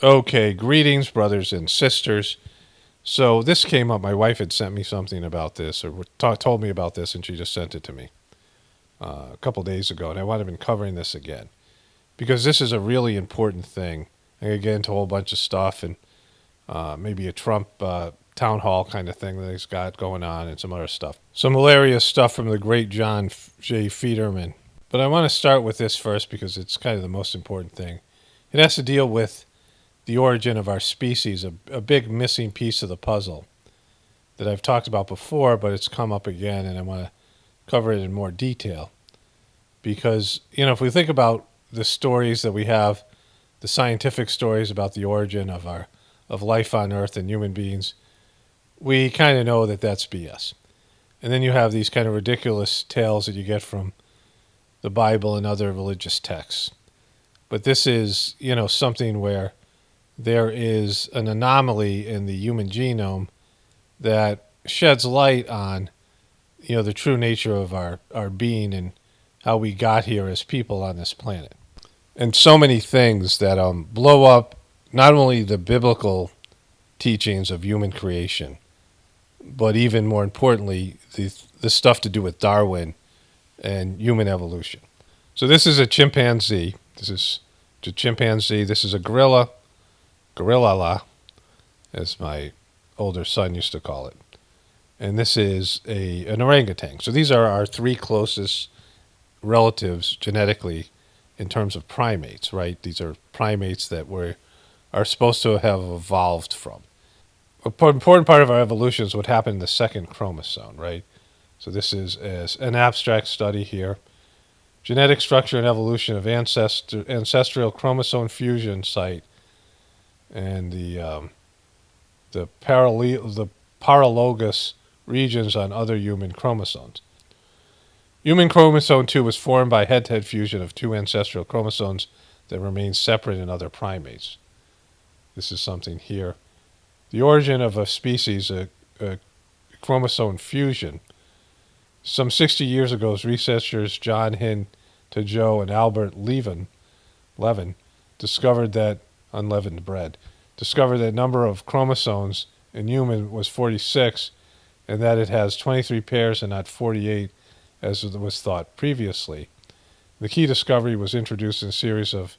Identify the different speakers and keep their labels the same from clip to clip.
Speaker 1: Okay, greetings, brothers and sisters. So this came up. My wife had sent me something about this, or told me about this, and she just sent it to me a couple days ago. And I want to been covering this again because this is a really important thing. I'm gonna get into a whole bunch of stuff and maybe a Trump town hall kind of thing that he's got going on, and some other stuff. Some hilarious stuff from the great John J. Fetterman. But I want to start with this first because it's kind of the most important thing. It has to deal with the origin of our species, a big missing piece of the puzzle that I've talked about before, but it's come up again, and I want to cover it in more detail. Because, if we think about the stories that we have, the scientific stories about the origin of life on Earth and human beings, we kind of know that that's BS. And then you have these kind of ridiculous tales that you get from the Bible and other religious texts. But this is, something where there is an anomaly in the human genome that sheds light on, the true nature of our being and how we got here as people on this planet. And so many things that blow up not only the biblical teachings of human creation, but even more importantly, the stuff to do with Darwin and human evolution. So this is a chimpanzee. This is a chimpanzee. This is a gorilla, as my older son used to call it. And this is an orangutan. So these are our three closest relatives genetically in terms of primates, right? These are primates that are supposed to have evolved from. An important part of our evolution is what happened in the second chromosome, right? So this is an abstract study here. Genetic structure and evolution of ancestral chromosome fusion site and the paralogous regions on other human chromosomes. Human chromosome 2 was formed by head-to-head fusion of two ancestral chromosomes that remain separate in other primates. This is something here. The origin of a species, a chromosome fusion. Some 60 years ago, researchers John Hin Tajo and Albert Levin discovered that unleavened bread, discovered that number of chromosomes in human was 46, and that it has 23 pairs and not 48, as was thought previously. The key discovery was introduced in a series of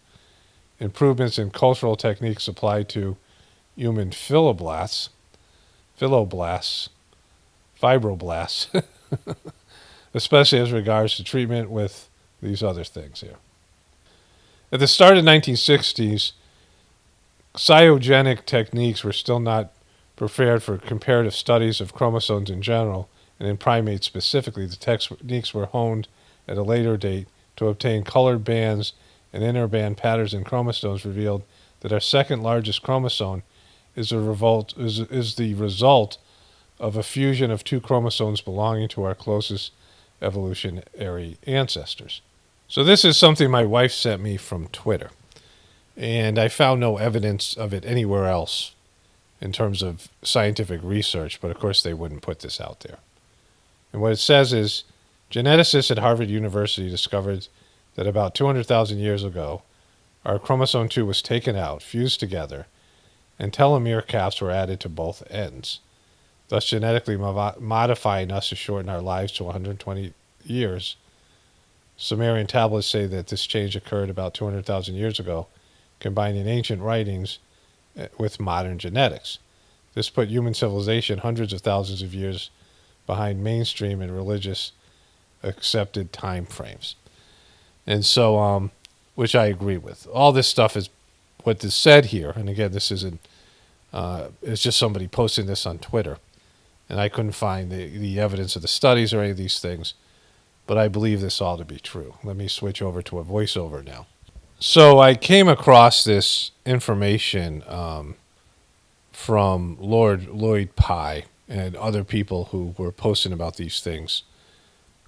Speaker 1: improvements in cultural techniques applied to human fibroblasts, especially as regards to treatment with these other things here. At the start of the 1960s, cytogenic techniques were still not prepared for comparative studies of chromosomes in general, and in primates specifically. The techniques were honed at a later date to obtain colored bands and interband patterns in chromosomes revealed that our second largest chromosome is the result of a fusion of two chromosomes belonging to our closest evolutionary ancestors. So this is something my wife sent me from Twitter, and I found no evidence of it anywhere else in terms of scientific research, but of course they wouldn't put this out there. And what it says is, geneticists at Harvard University discovered that about 200,000 years ago, our chromosome 2 was taken out, fused together, and telomere caps were added to both ends, thus genetically modifying us to shorten our lives to 120 years. Sumerian tablets say that this change occurred about 200,000 years ago, combining ancient writings with modern genetics. This put human civilization hundreds of thousands of years behind mainstream and religious accepted time frames. And so, which I agree with. All this stuff is what is said here, and again, this isn't, it's just somebody posting this on Twitter, and I couldn't find the evidence of the studies or any of these things, but I believe this all to be true. Let me switch over to a voiceover now. So I came across this information from Lord Lloyd Pye and other people who were posting about these things.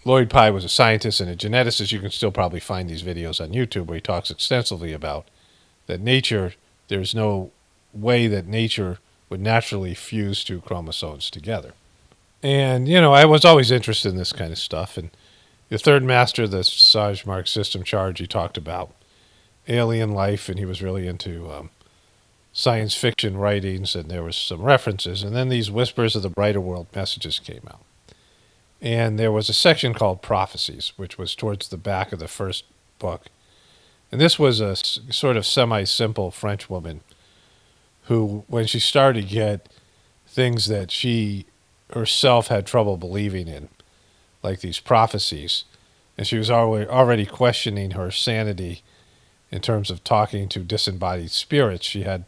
Speaker 1: Lloyd Pye was a scientist and a geneticist. You can still probably find these videos on YouTube where he talks extensively about that nature, there's no way that nature would naturally fuse two chromosomes together. And, I was always interested in this kind of stuff. And the third master of the Sagemark system charge, he talked about alien life, and he was really into science fiction writings, and there was some references. And then these Whispers of the Brighter World messages came out. And there was a section called Prophecies, which was towards the back of the first book. And this was a sort of semi-simple French woman who, when she started to get things that she herself had trouble believing in, like these prophecies, and she was already questioning her sanity in terms of talking to disembodied spirits. She had,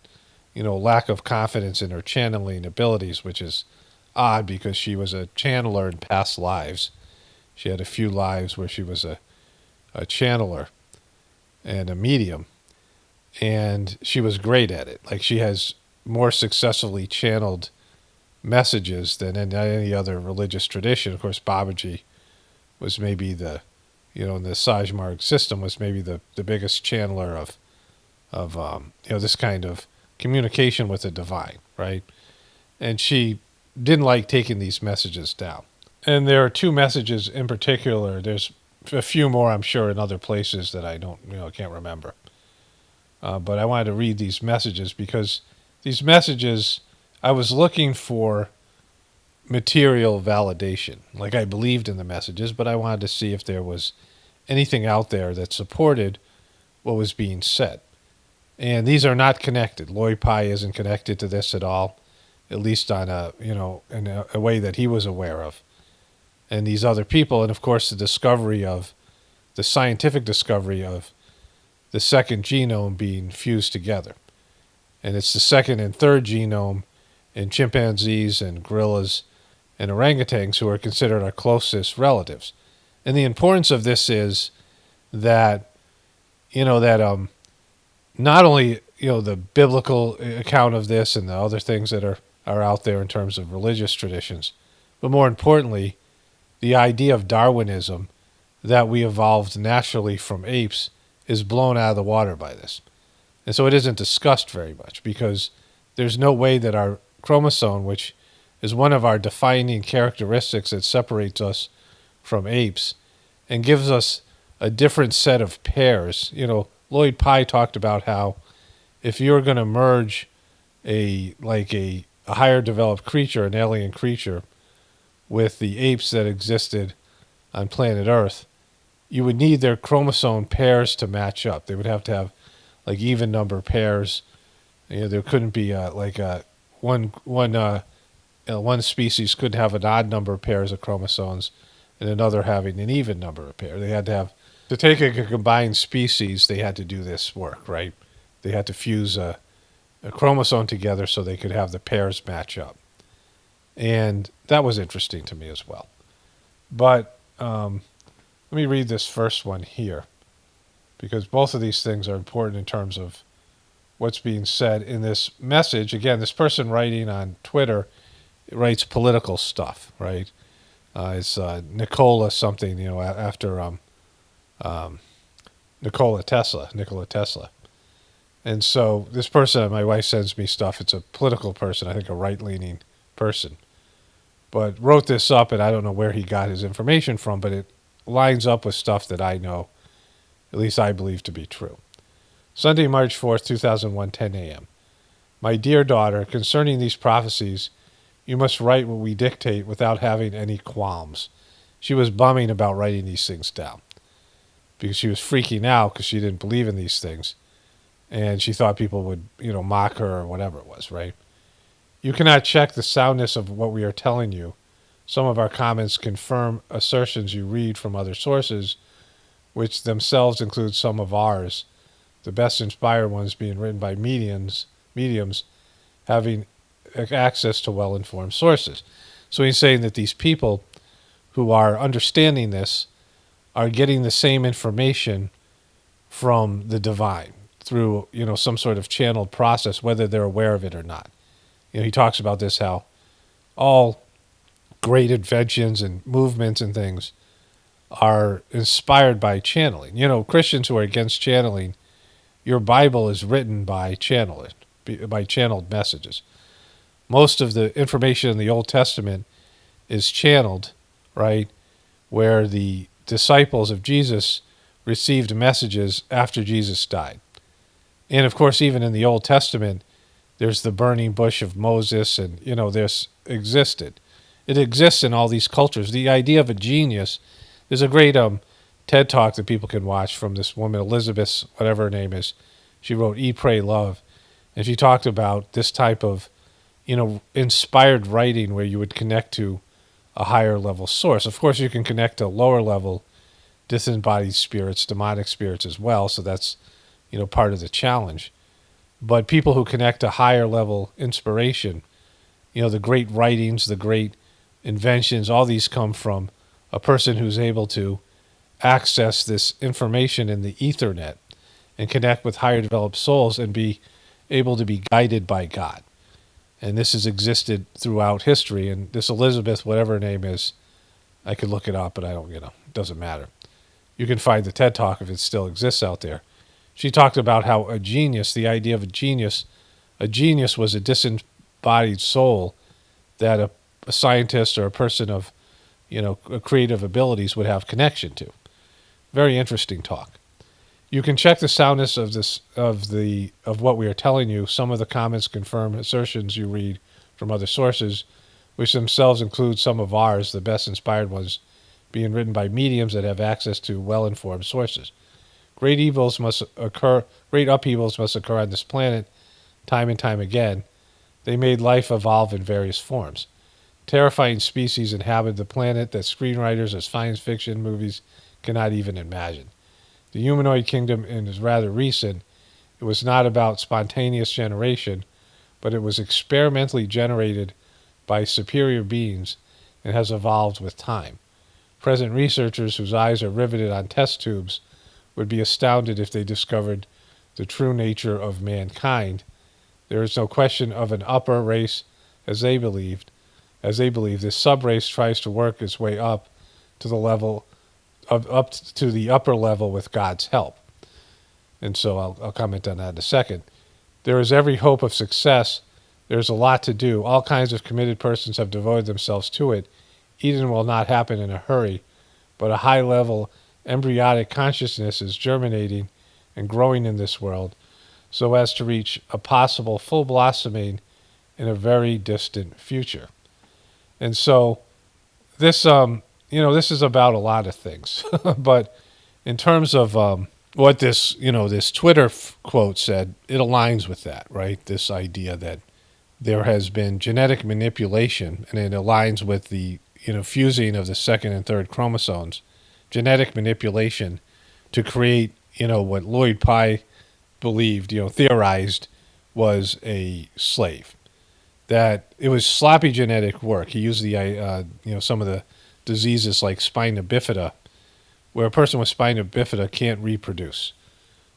Speaker 1: lack of confidence in her channeling abilities, which is odd because she was a channeler in past lives. She had a few lives where she was a channeler and a medium, and she was great at it. Like, she has more successfully channeled messages than in any other religious tradition. Of course, Babaji was maybe the, in the Sajmarg system, was maybe the biggest channeler of this kind of communication with the divine, right? And she didn't like taking these messages down. And there are two messages in particular. There's a few more, I'm sure, in other places that I can't remember. But I wanted to read these messages because these messages, I was looking for material validation. Like, I believed in the messages, but I wanted to see if there was anything out there that supported what was being said. And these are not connected. Lloyd Pye isn't connected to this at all, at least on in a way that he was aware of. And these other people, and of course the scientific discovery of the second genome being fused together. And it's the second and third genome in chimpanzees and gorillas and orangutans, who are considered our closest relatives. And the importance of this is that, not only, the biblical account of this and the other things that are out there in terms of religious traditions, but more importantly, the idea of Darwinism, that we evolved naturally from apes, is blown out of the water by this. And so it isn't discussed very much, because there's no way that our chromosome, which is one of our defining characteristics that separates us from apes and gives us a different set of pairs. Lloyd Pye talked about how if you're going to merge a higher developed creature, an alien creature, with the apes that existed on planet Earth, you would need their chromosome pairs to match up. They would have to have even number pairs. There couldn't be one species could have an odd number of pairs of chromosomes and another having an even number of pairs. They had to have, to take a combined species, they had to do this work, right? They had to fuse a chromosome together so they could have the pairs match up. And that was interesting to me as well. But let me read this first one here, because both of these things are important in terms of what's being said in this message. Again, this person writing on Twitter writes political stuff, right? It's Nikola something, after Nikola Tesla. And so this person, my wife sends me stuff. It's a political person, I think a right-leaning person, but wrote this up, and I don't know where he got his information from, but it lines up with stuff that I know, at least I believe to be true. Sunday, March 4th, 2001, 10 a.m. My dear daughter, concerning these prophecies, you must write what we dictate without having any qualms. She was bumming about writing these things down because she was freaking out because she didn't believe in these things, and she thought people would, mock her or whatever it was, right? You cannot check the soundness of what we are telling you. Some of our comments confirm assertions you read from other sources, which themselves include some of ours, the best inspired ones being written by mediums having access to well-informed sources. So he's saying that these people who are understanding this are getting the same information from the divine through, some sort of channeled process, whether they're aware of it or not. He talks about this, how all great inventions and movements and things are inspired by channeling. Christians who are against channeling, your Bible is written by channeled messages. Most of the information in the Old Testament is channeled, right, where the disciples of Jesus received messages after Jesus died. And of course, even in the Old Testament, There's the burning bush of Moses, and this existed. It exists in all these cultures. The idea of a genius. There's a great TED talk that people can watch from this woman, Elizabeth, whatever her name is. She wrote Eat, Pray, Love, and she talked about this type of inspired writing where you would connect to a higher level source. Of course, you can connect to lower level disembodied spirits, demonic spirits as well. So that's part of the challenge. But people who connect to higher level inspiration, the great writings, the great inventions, all these come from a person who's able to access this information in the Ethernet and connect with higher developed souls and be able to be guided by God. And this has existed throughout history. And this Elizabeth, whatever her name is, I could look it up, but I don't, it doesn't matter. You can find the TED Talk if it still exists out there. She talked about how a genius, the idea of a genius was a disembodied soul that a scientist or a person of, creative abilities would have connection to. Very interesting talk. You can check the soundness of what we are telling you. Some of the comments confirm assertions you read from other sources, which themselves include some of ours, the best inspired ones, being written by mediums that have access to well-informed sources. Great upheavals must occur on this planet time and time again. They made life evolve in various forms. Terrifying species inhabit the planet that screenwriters of science fiction movies cannot even imagine. The humanoid kingdom is rather recent. It was not about spontaneous generation, but it was experimentally generated by superior beings and has evolved with time. Present researchers whose eyes are riveted on test tubes would be astounded if they discovered the true nature of mankind. There is no question of an upper race, as they believe. This sub-race tries to work its way up to the upper level with God's help. And so I'll comment on that in a second. There is every hope of success. There's a lot to do. All kinds of committed persons have devoted themselves to it. Eden will not happen in a hurry, but a high-level embryonic consciousness is germinating and growing in this world so as to reach a possible full blossoming in a very distant future. And so this, this is about a lot of things. But in terms of what this Twitter quote said, it aligns with that, right? This idea that there has been genetic manipulation, and it aligns with the fusing of the second and third chromosomes, genetic manipulation to create, what Lloyd Pye believed, theorized was a slave. That it was sloppy genetic work. He used the, some of the diseases like spina bifida, where a person with spina bifida can't reproduce.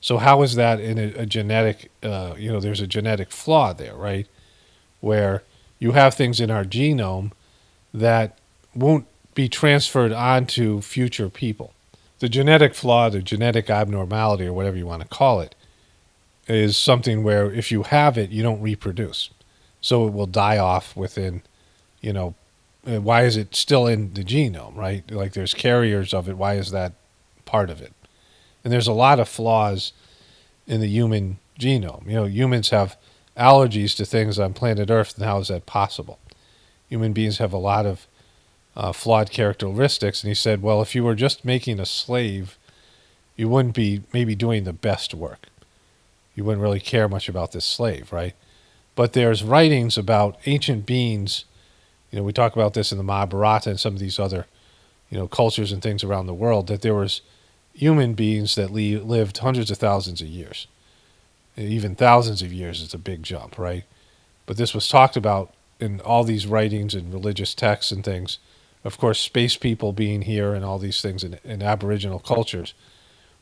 Speaker 1: So how is that in a genetic, there's a genetic flaw there, right? Where you have things in our genome that won't be transferred onto future people. The genetic flaw, the genetic abnormality, or whatever you want to call it, is something where if you have it, you don't reproduce. So it will die off within, why is it still in the genome, right? Like there's carriers of it. Why is that part of it? And there's a lot of flaws in the human genome. Humans have allergies to things on planet Earth, and how is that possible? Human beings have a lot of flawed characteristics. And he said, well, if you were just making a slave, you wouldn't be maybe doing the best work. You wouldn't really care much about this slave, right? But there's writings about ancient beings. We talk about this in the Mahabharata and some of these other, cultures and things around the world, that there was human beings that lived hundreds of thousands of years. Even thousands of years is a big jump, right? But this was talked about in all these writings and religious texts and things. Of course, space people being here and all these things in Aboriginal cultures.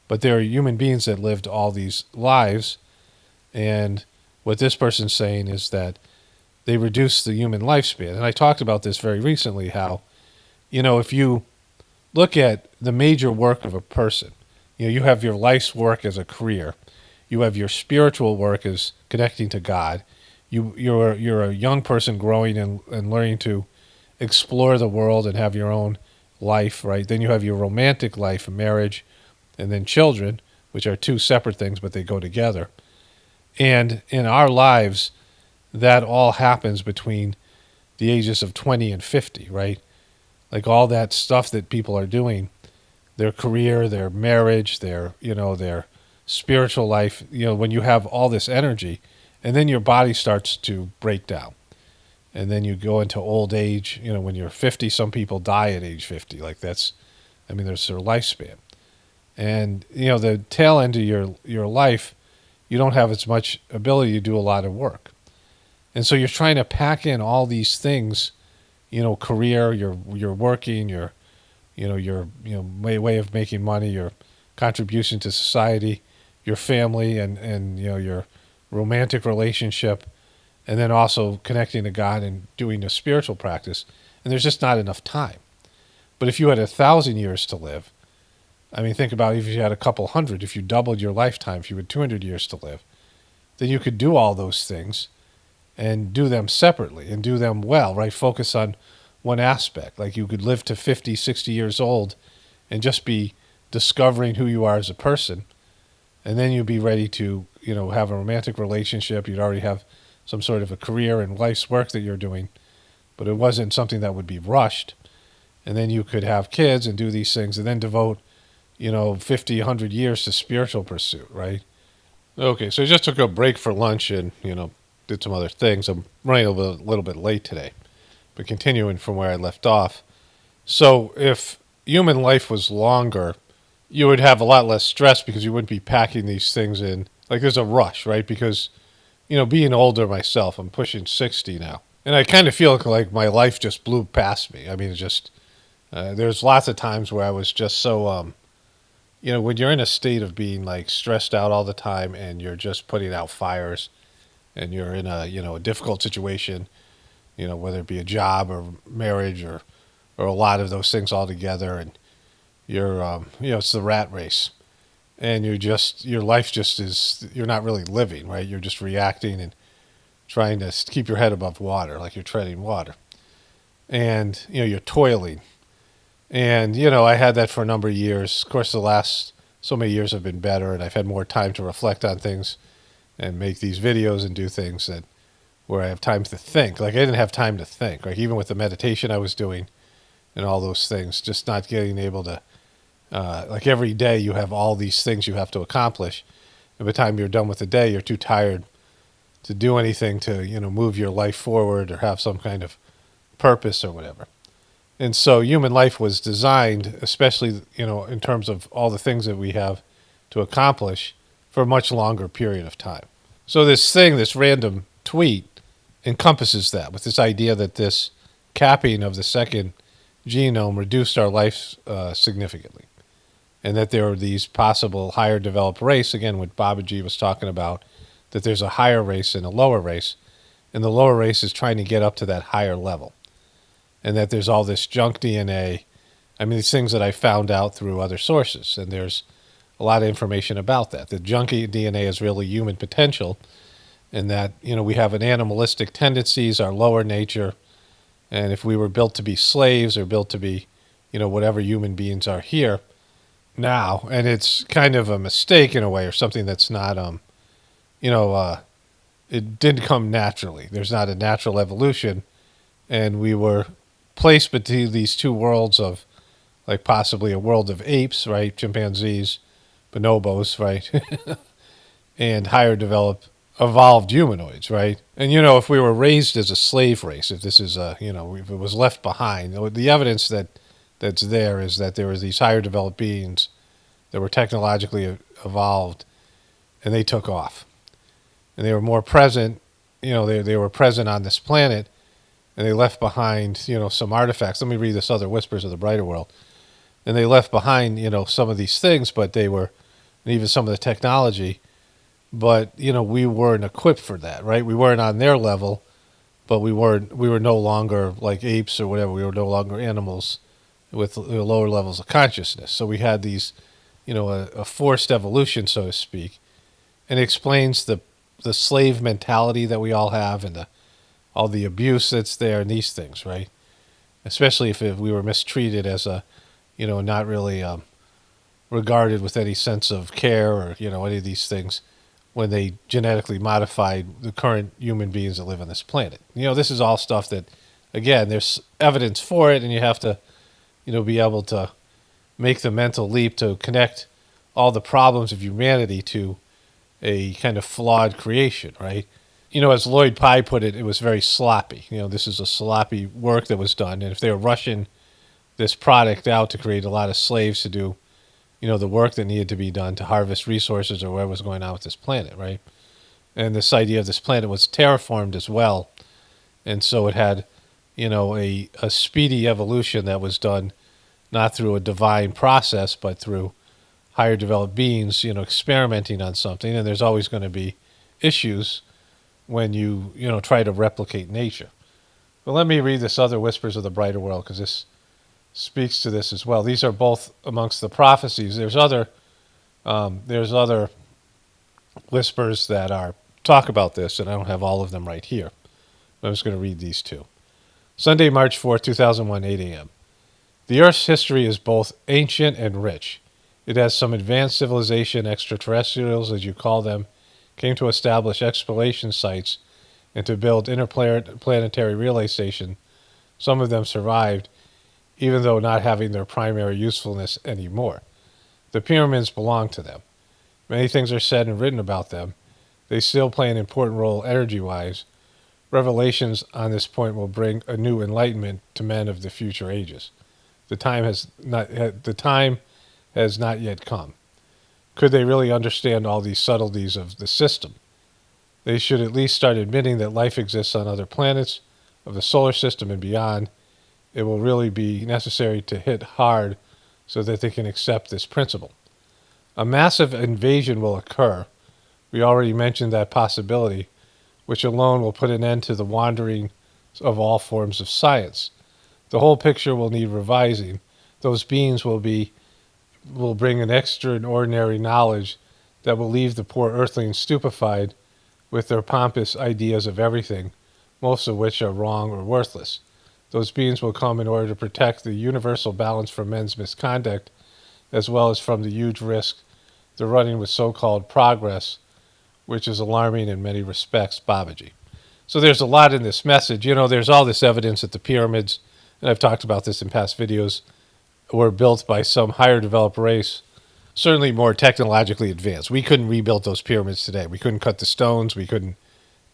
Speaker 1: But there are human beings that lived all these lives, and what this person's saying is that they reduce the human lifespan. And I talked about this very recently, how, if you look at the major work of a person, you have your life's work as a career. You have your spiritual work as connecting to God. You're a young person growing and learning to explore the world and have your own life, right? Then you have your romantic life, marriage, and then children, which are two separate things, but they go together. And in our lives, that all happens between the ages of 20 and 50, right? Like all that stuff that people are doing, their career, their marriage, their spiritual life, when you have all this energy and then your body starts to break down. And then you go into old age, when you're 50, some people die at age 50. Like there's their lifespan. And, the tail end of your life, you don't have as much ability to do a lot of work. And so you're trying to pack in all these things, career, your working, your way of making money, your contribution to society, your family, and your romantic relationship, and then also connecting to God and doing a spiritual practice. And there's just not enough time. But if you had 1,000 years to live, I mean, think about if you had a couple hundred, if you doubled your lifetime, if you had 200 years to live, then you could do all those things and do them separately and do them well, right? Focus on one aspect. Like you could live to 50, 60 years old and just be discovering who you are as a person. And then you'd be ready to, have a romantic relationship. You'd already have some sort of a career and life's work that you're doing, but it wasn't something that would be rushed. And then you could have kids and do these things and then devote 50, 100 years to spiritual pursuit, right? Okay, so I just took a break for lunch and, did some other things. I'm running a little bit late today, but continuing from where I left off. So if human life was longer, you would have a lot less stress because you wouldn't be packing these things in. Like there's a rush, right? Because, being older myself, I'm pushing 60 now. And I kind of feel like my life just blew past me. I mean, there's lots of times where I was just so, when you're in a state of being like stressed out all the time and you're just putting out fires and you're in a difficult situation, whether it be a job or marriage or a lot of those things all together, and you're, it's the rat race, and your life just is, you're not really living, right? You're just reacting and trying to keep your head above water, like you're treading water, and you're toiling. And, I had that for a number of years. Of course, the last so many years have been better, and I've had more time to reflect on things and make these videos and do things where I have time to think. Like I didn't have time to think. Like even with the meditation I was doing and all those things, just not getting able to, like every day you have all these things you have to accomplish. And by the time you're done with the day, you're too tired to do anything to, move your life forward or have some kind of purpose or whatever. And so human life was designed, especially, in terms of all the things that we have to accomplish, for a much longer period of time. So this random tweet encompasses that with this idea that this capping of the second genome reduced our life significantly. And that there are these possible higher developed race, again, what Babaji was talking about, that there's a higher race and a lower race, and the lower race is trying to get up to that higher level. And that there's all this junk DNA. I mean, these things that I found out through other sources, and there's a lot of information about that. The junky DNA is really human potential, and that, we have an animalistic tendencies, our lower nature, and if we were built to be slaves or built to be, whatever human beings are here now, and it's kind of a mistake in a way, or something that's not, it didn't come naturally. There's not a natural evolution, and we were placed between these two worlds of, like possibly a world of apes, right? Chimpanzees, bonobos, right? And higher developed, evolved humanoids, right? And, if we were raised as a slave race, if this is if it was left behind, the evidence that's there is that there were these higher developed beings that were technologically evolved, and they took off. And they were more present, they were present on this planet, and they left behind, some artifacts. Let me read this other Whispers of the Brighter World. And they left behind, some of these things, but they were, and even some of the technology, but, we weren't equipped for that, right? We weren't on their level, but we were no longer like apes or whatever. We were no longer animals with lower levels of consciousness. So we had these, a forced evolution, so to speak, and it explains the slave mentality that we all have and all the abuse that's there and these things, right? Especially if we were mistreated as a, not really regarded with any sense of care or, any of these things when they genetically modified the current human beings that live on this planet. This is all stuff that, again, there's evidence for it, and you have to, be able to make the mental leap to connect all the problems of humanity to a kind of flawed creation, right? As Lloyd Pye put it, it was very sloppy. This is a sloppy work that was done, and if they were rushing this product out to create a lot of slaves to do, the work that needed to be done to harvest resources or whatever was going on with this planet, right? And this idea of this planet was terraformed as well, and so it had, a speedy evolution that was done not through a divine process, but through higher developed beings, experimenting on something. And there's always going to be issues when you, try to replicate nature. But let me read this other Whispers of the Brighter World, because this speaks to this as well. These are both amongst the prophecies. There's other whispers that are talk about this, and I don't have all of them right here. But I'm just going to read these two. Sunday, March 4th, 2001, 8 a.m. The Earth's history is both ancient and rich. It has some advanced civilization, extraterrestrials, as you call them, came to establish exploration sites and to build interplanetary relay stations. Some of them survived, even though not having their primary usefulness anymore. The pyramids belong to them. Many things are said and written about them. They still play an important role energy-wise. Revelations on this point will bring a new enlightenment to men of the future ages. The time has not yet come. Could they really understand all these subtleties of the system? They should at least start admitting that life exists on other planets of the solar system and beyond. It will really be necessary to hit hard so that they can accept this principle. A massive invasion will occur. We already mentioned that possibility, which alone will put an end to the wandering of all forms of science. The whole picture will need revising. Those beings will bring an extraordinary knowledge that will leave the poor earthlings stupefied with their pompous ideas of everything, most of which are wrong or worthless. Those beings will come in order to protect the universal balance from men's misconduct, as well as from the huge risk they're running with so-called progress, which is alarming in many respects. Babaji. So there's a lot in this message. There's all this evidence that the pyramids, and I've talked about this in past videos, were built by some higher developed race, certainly more technologically advanced. We couldn't rebuild those pyramids today. We couldn't cut the stones. We couldn't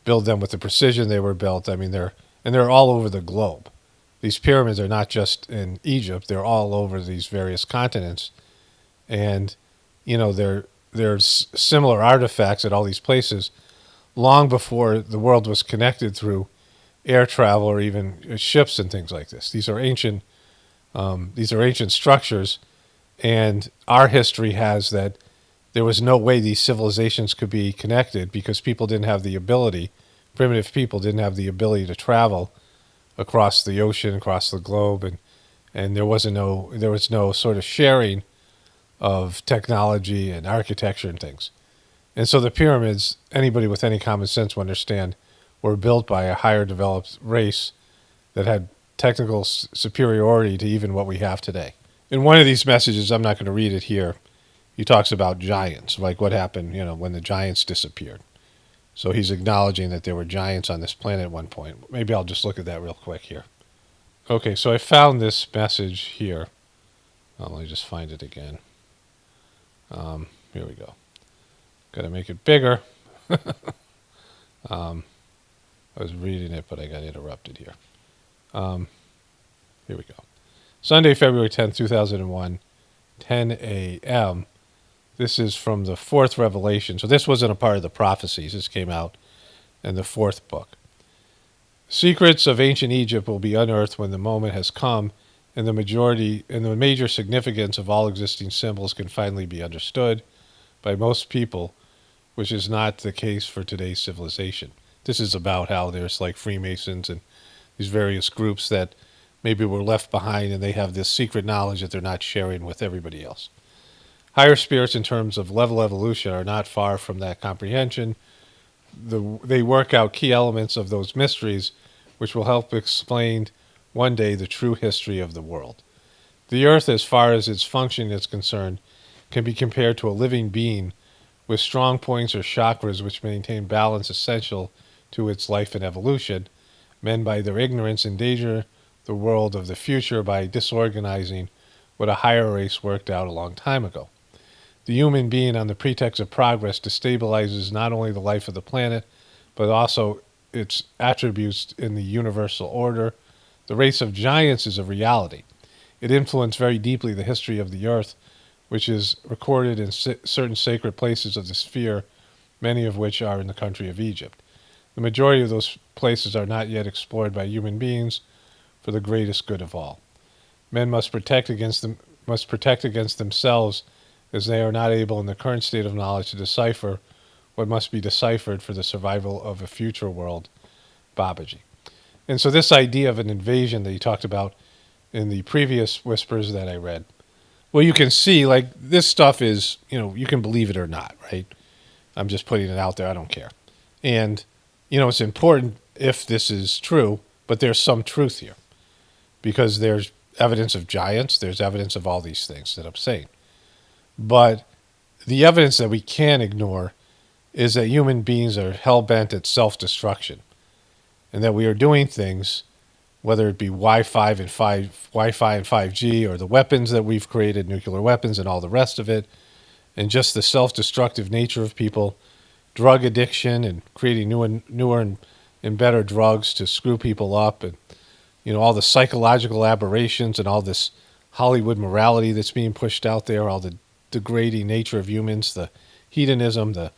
Speaker 1: build them with the precision they were built. I mean, they're all over the globe. These pyramids are not just in Egypt. They're all over these various continents. And, there's similar artifacts at all these places long before the world was connected through air travel or even ships and things like this. These are ancient structures, and our history has that there was no way these civilizations could be connected because people didn't have the ability, primitive people didn't have the ability to travel across the ocean, across the globe, and there was no sort of sharing of technology and architecture and things. And so the pyramids, anybody with any common sense will understand, were built by a higher developed race that had technical superiority to even what we have today. In one of these messages, I'm not going to read it here, he talks about giants, like what happened, when the giants disappeared. So he's acknowledging that there were giants on this planet at one point. Maybe I'll just look at that real quick here. Okay, so I found this message here. Let me just find it again. Here we go. Got to make it bigger. I was reading it, but I got interrupted here. Here we go. Sunday, February 10th, 2001, 10 a.m. This is from the fourth revelation. So this wasn't a part of the prophecies. This came out in the fourth book. Secrets of ancient Egypt will be unearthed when the moment has come, and the major significance of all existing symbols can finally be understood by most people, which is not the case for today's civilization. This is about how there's like Freemasons and these various groups that maybe were left behind, and they have this secret knowledge that they're not sharing with everybody else. Higher spirits in terms of level evolution are not far from that comprehension. They work out key elements of those mysteries, which will help explain one day the true history of the world. The earth, as far as its function is concerned, can be compared to a living being with strong points or chakras which maintain balance essential to its life and evolution. Men, by their ignorance, endanger the world of the future by disorganizing what a higher race worked out a long time ago. The human being, on the pretext of progress, destabilizes not only the life of the planet, but also its attributes in the universal order. The race of giants is a reality. It influenced very deeply the history of the earth, which is recorded in certain sacred places of the sphere, many of which are in the country of Egypt. The majority of those places are not yet explored by human beings for the greatest good of all. Men must protect against themselves, as they are not able in the current state of knowledge to decipher what must be deciphered for the survival of a future world. Babaji. And so this idea of an invasion that he talked about in the previous whispers that I read, well, you can see, like, this stuff is, you can believe it or not, right? I'm just putting it out there. I don't care. And, it's important if this is true, but there's some truth here because there's evidence of giants. There's evidence of all these things that I'm saying. But the evidence that we can't ignore is that human beings are hell-bent at self-destruction and that we are doing things, whether it be Wi-Fi and 5G or the weapons that we've created, nuclear weapons and all the rest of it, and just the self-destructive nature of people, drug addiction and creating newer and better drugs to screw people up, and all the psychological aberrations and all this Hollywood morality that's being pushed out there, all the degrading nature of humans, the hedonism, the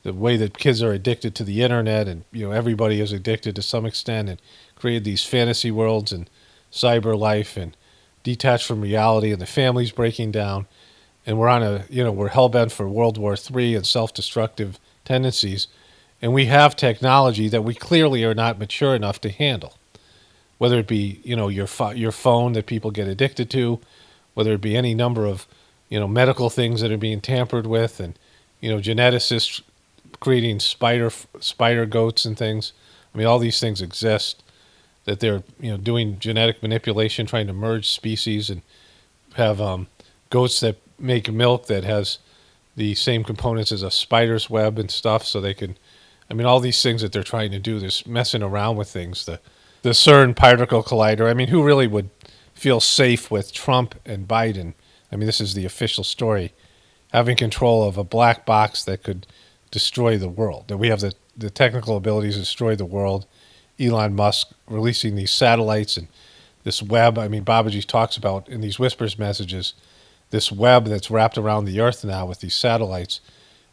Speaker 1: way that kids are addicted to the internet, and everybody is addicted to some extent, and created these fantasy worlds and cyber life and detached from reality, and the family's breaking down, and we're hell-bent for World War III and self-destructive tendencies, and we have technology that we clearly are not mature enough to handle, whether it be your phone that people get addicted to, whether it be any number of medical things that are being tampered with, and geneticists creating spider goats and things. I mean, all these things exist, that they're doing genetic manipulation, trying to merge species and have goats that make milk that has the same components as a spider's web and stuff, so they can, all these things that they're trying to do, they're messing around with things. The CERN particle collider, who really would feel safe with Trump and Biden? This is the official story, having control of a black box that could destroy the world, that we have the technical abilities to destroy the world. Elon Musk releasing these satellites and this web. Babaji talks about in these whispers messages, this web that's wrapped around the earth now with these satellites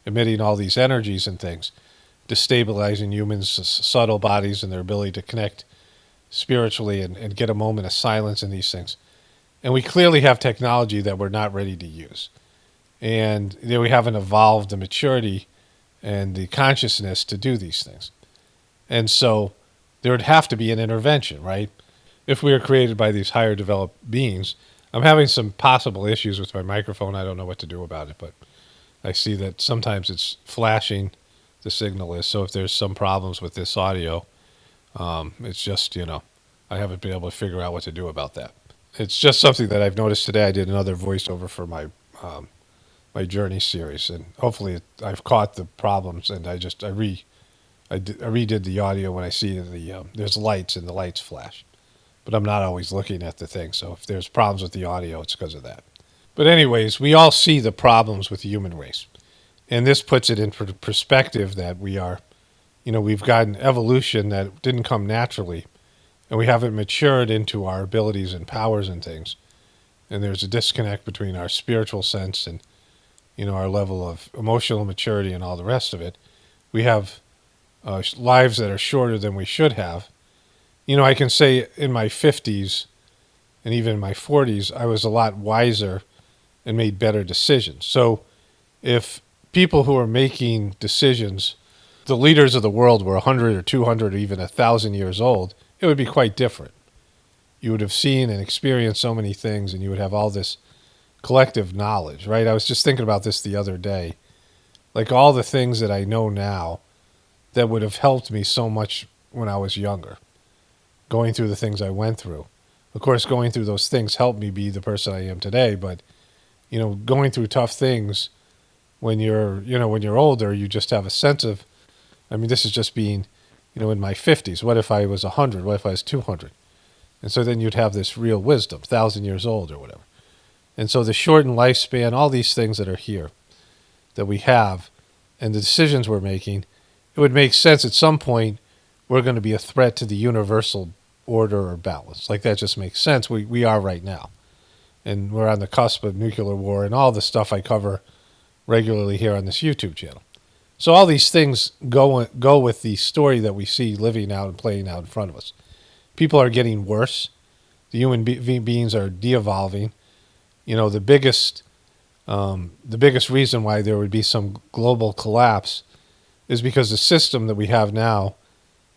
Speaker 1: emitting all these energies and things, destabilizing humans' subtle bodies and their ability to connect spiritually and get a moment of silence in these things. And we clearly have technology that we're not ready to use. And we haven't evolved the maturity and the consciousness to do these things. And so there would have to be an intervention, right? If we are created by these higher developed beings. I'm having some possible issues with my microphone. I don't know what to do about it, but I see that sometimes it's flashing, the signal is. So if there's some problems with this audio, it's just, I haven't been able to figure out what to do about that. It's just something that I've noticed today. I did another voiceover for my my Journey series, and hopefully I've caught the problems, and I redid the audio when I see there's lights and the lights flash. But I'm not always looking at the thing, so if there's problems with the audio, it's because of that. But anyways, we all see the problems with the human race. And this puts it in perspective that we are, we've got an evolution that didn't come naturally, and we haven't matured into our abilities and powers and things. And there's a disconnect between our spiritual sense and, our level of emotional maturity and all the rest of it. We have lives that are shorter than we should have. I can say in my 50s and even in my 40s, I was a lot wiser and made better decisions. So if people who are making decisions, the leaders of the world were 100 or 200 or even 1,000 years old, it would be quite different. You would have seen and experienced so many things, and you would have all this collective knowledge, right? I was just thinking about this the other day. Like all the things that I know now that would have helped me so much when I was younger, going through the things I went through. Of course, going through those things helped me be the person I am today, but, going through tough things when you're older, you just have a sense of, I mean, this is just being, in my 50s. What if I was 100? What if I was 200? And so then you'd have this real wisdom, 1,000 years old or whatever. And so the shortened lifespan, all these things that are here that we have and the decisions we're making, it would make sense at some point we're going to be a threat to the universal order or balance. Like that just makes sense. We are right now. And we're on the cusp of nuclear war and all the stuff I cover regularly here on this YouTube channel. So all these things go with the story that we see living out and playing out in front of us. People are getting worse. The human beings are de-evolving. The biggest reason why there would be some global collapse is because the system that we have now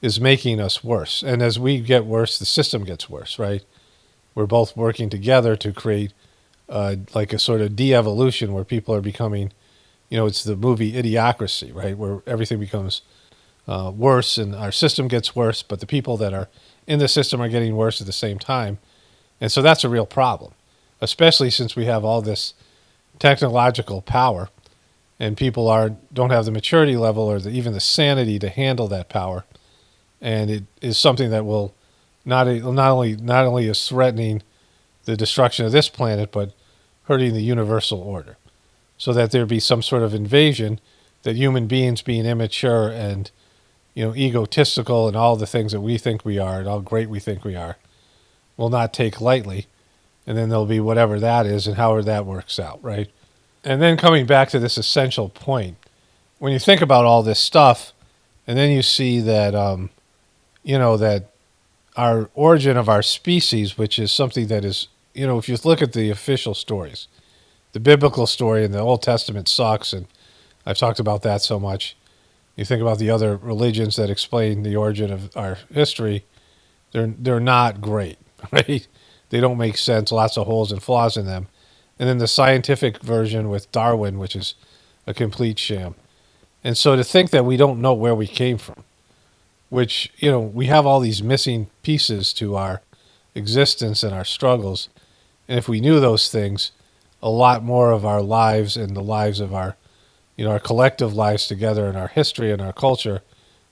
Speaker 1: is making us worse. And as we get worse, the system gets worse, right? We're both working together to create like a sort of de-evolution where people are becoming, it's the movie Idiocracy, right? Where everything becomes worse and our system gets worse, but the people that are in the system are getting worse at the same time. And so that's a real problem, especially since we have all this technological power and people don't have the maturity level or even the sanity to handle that power. And it is something that will not only is threatening the destruction of this planet, but hurting the universal order. So that there be some sort of invasion that human beings being immature and egotistical and all the things that we think we are and how great we think we are will not take lightly. And then there'll be whatever that is and however that works out, right? And then coming back to this essential point, when you think about all this stuff, and then you see that, that our origin of our species, which is something that is, if you look at the official stories, the biblical story in the Old Testament sucks, and I've talked about that so much. You think about the other religions that explain the origin of our history, they're not great, right? They don't make sense, lots of holes and flaws in them. And then the scientific version with Darwin, which is a complete sham. And so to think that we don't know where we came from, which, we have all these missing pieces to our existence and our struggles. And if we knew those things, a lot more of our lives and the lives of our, our collective lives together and our history and our culture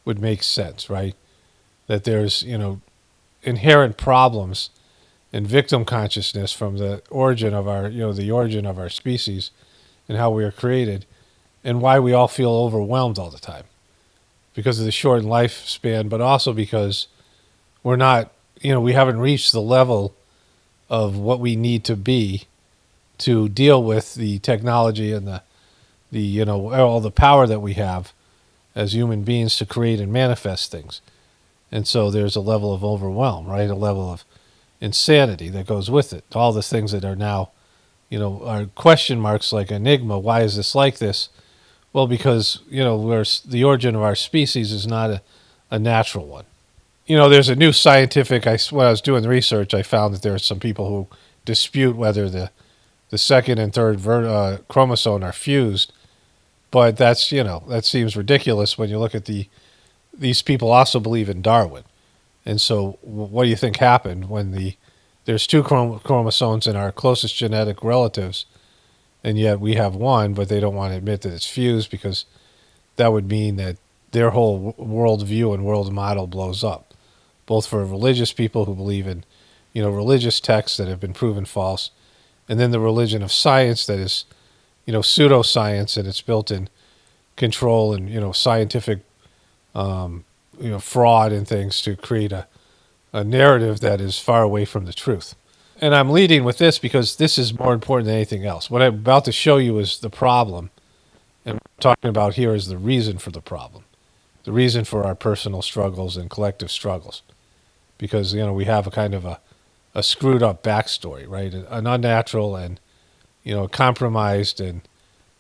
Speaker 1: would make sense, right? That there's, inherent problems and victim consciousness from the origin of our, the origin of our species and how we are created and why we all feel overwhelmed all the time because of the shortened lifespan, but also because we're not, we haven't reached the level of what we need to be to deal with the technology and the all the power that we have as human beings to create and manifest things. And so there's a level of overwhelm, right? A level of insanity that goes with it. All the things that are now, are question marks like enigma. Why is this like this? Well, because, the origin of our species is not a natural one. There's a new scientific, when I was doing the research, I found that there are some people who dispute whether the second and third chromosome are fused. But that's, that seems ridiculous when you look at these people also believe in Darwin. And so what do you think happened when there's two chromosomes in our closest genetic relatives, and yet we have one, but they don't want to admit that it's fused because that would mean that their whole worldview and world model blows up, both for religious people who believe in, religious texts that have been proven false, and then the religion of science that is, pseudoscience, and it's built in control and, scientific fraud and things to create a narrative that is far away from the truth. And I'm leading with this because this is more important than anything else. What I'm about to show you is the problem, and what I'm talking about here is the reason for the problem, the reason for our personal struggles and collective struggles. Because, we have a kind of a screwed up backstory, right? An unnatural and, compromised and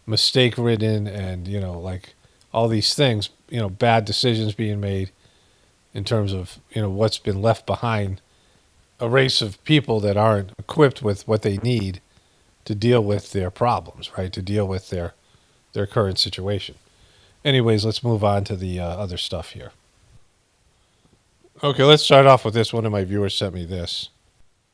Speaker 1: mistake ridden and, like all these things, bad decisions being made in terms of, what's been left behind, a race of people that aren't equipped with what they need to deal with their problems, right? To deal with their current situation. Anyways, let's move on to the other stuff here. Okay, let's start off with this. One of my viewers sent me this.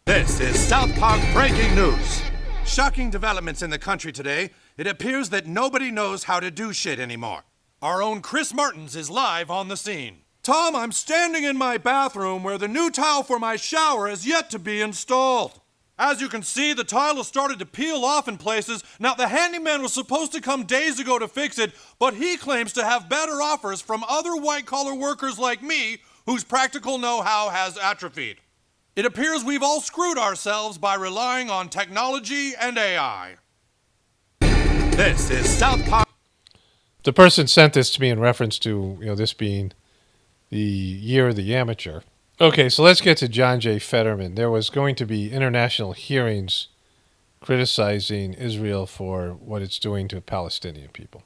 Speaker 2: This is South Park Breaking News. Shocking developments in the country today It appears that nobody knows how to do shit anymore. Our own Chris Martins is live on the scene. Tom, I'm standing in my bathroom where the new tile for my shower is yet to be installed. As you can see, the tile has started to peel off in places. Now, the handyman was supposed to come days ago to fix it, but he claims to have better offers from other white-collar workers like me whose practical know-how has atrophied. It appears we've all screwed ourselves by relying on technology and AI. This is South Park.
Speaker 1: The person sent this to me in reference to, this being the year of the amateur. Okay, so let's get to John J. Fetterman. There was going to be international hearings criticizing Israel for what it's doing to Palestinian people.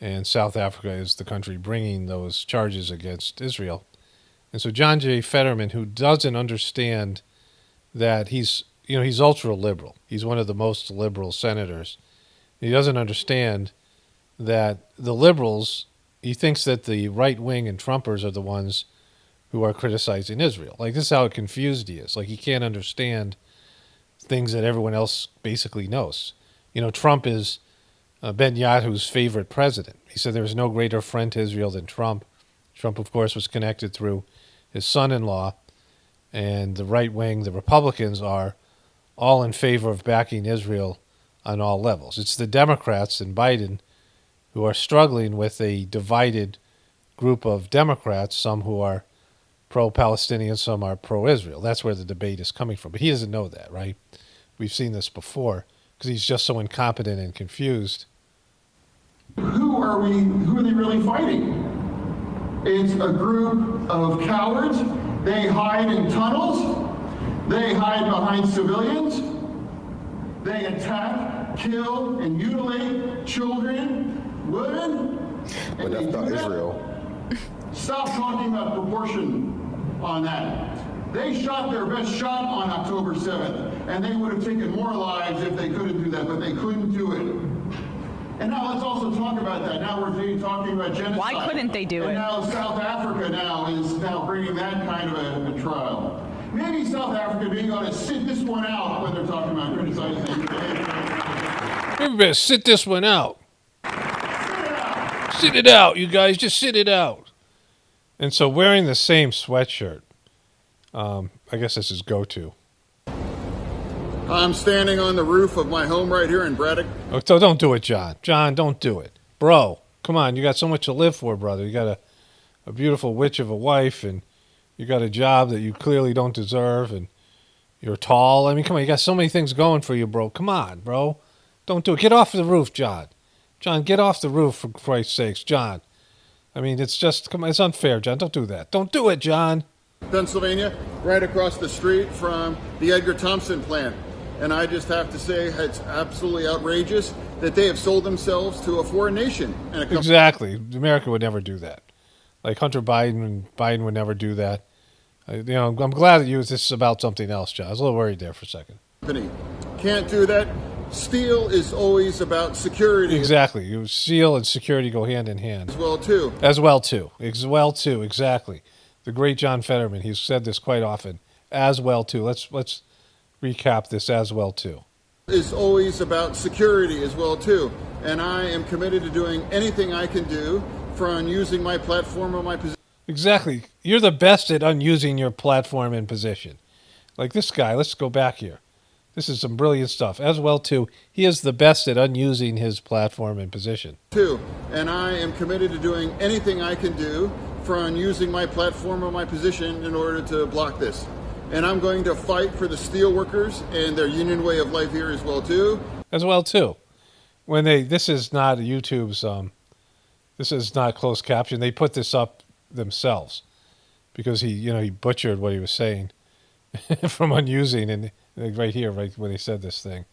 Speaker 1: And South Africa is the country bringing those charges against Israel. And so John J. Fetterman, who doesn't understand that he's ultra-liberal. He's one of the most liberal senators. He doesn't understand that the liberals, he thinks that the right wing and Trumpers are the ones who are criticizing Israel. Like, this is how confused he is. Like, he can't understand things that everyone else basically knows. Trump is Netanyahu's favorite president. He said there was no greater friend to Israel than Trump. Trump, of course, was connected through his son-in-law. And the right wing, the Republicans, are all in favor of backing Israel on all levels. It's the Democrats and Biden who are struggling with a divided group of Democrats, some who are pro-Palestinian, some are pro-Israel. That's where the debate is coming from. But he doesn't know that, right? We've seen this before because he's just so incompetent and confused.
Speaker 3: Who are they really fighting? It's a group of cowards. They hide in tunnels. They hide behind civilians. They attack, kill, and mutilate children, women.
Speaker 4: But that's not Israel.
Speaker 3: Stop talking about proportion on that. They shot their best shot on October 7th, and they would have taken more lives if they couldn't do that, but they couldn't do it. And now let's also talk about that. Now we're talking about genocide.
Speaker 5: Why couldn't they do it?
Speaker 3: And now South Africa is bringing that kind of a trial. Maybe South Africa being able to sit this one out when they're talking about criticizing.
Speaker 1: You better sit this one out. Sit it out, you guys. Just sit it out. And so wearing the same sweatshirt, I guess this is go-to.
Speaker 4: I'm standing on the roof of my home right here in Braddock.
Speaker 1: Oh, so don't do it, John. John, don't do it. Bro, come on. You got so much to live for, brother. You got a beautiful witch of a wife, and you got a job that you clearly don't deserve, and you're tall. I mean, come on. You got so many things going for you, bro. Come on, bro. Don't do it. Get off the roof, John. John, get off the roof, for Christ's sakes. John. I mean, it's just, come on. It's unfair, John. Don't do that. Don't do it, John.
Speaker 4: Pennsylvania, right across the street from the Edgar Thompson plant. And I just have to say it's absolutely outrageous that they have sold themselves to a foreign nation.
Speaker 1: Exactly. America would never do that. Like Hunter Biden would never do that. I'm glad that this is about something else, John. I was a little worried there for a second.
Speaker 4: Can't do that. Steel is always about security.
Speaker 1: Exactly. Steel and security go hand in hand.
Speaker 4: As well, too.
Speaker 1: Exactly. The great John Fetterman, he's said this quite often. As well, too. Let's recap this as well, too.
Speaker 4: Is always about security as well, too. And I am committed to doing anything I can do from using my platform or my position.
Speaker 1: Exactly. You're the best at unusing your platform and position. Like this guy, let's go back here. This is some brilliant stuff. As well, too, he is the best at unusing his platform and position.
Speaker 4: Too. And I am committed to doing anything I can do from using my platform or my position in order to block this. And I'm going to fight for the steel workers and their union way of life here as well, too.
Speaker 1: As well, too. This is not YouTube's, this is not closed caption. They put this up themselves because he butchered what he was saying from unusing, and right here, right when he said this thing.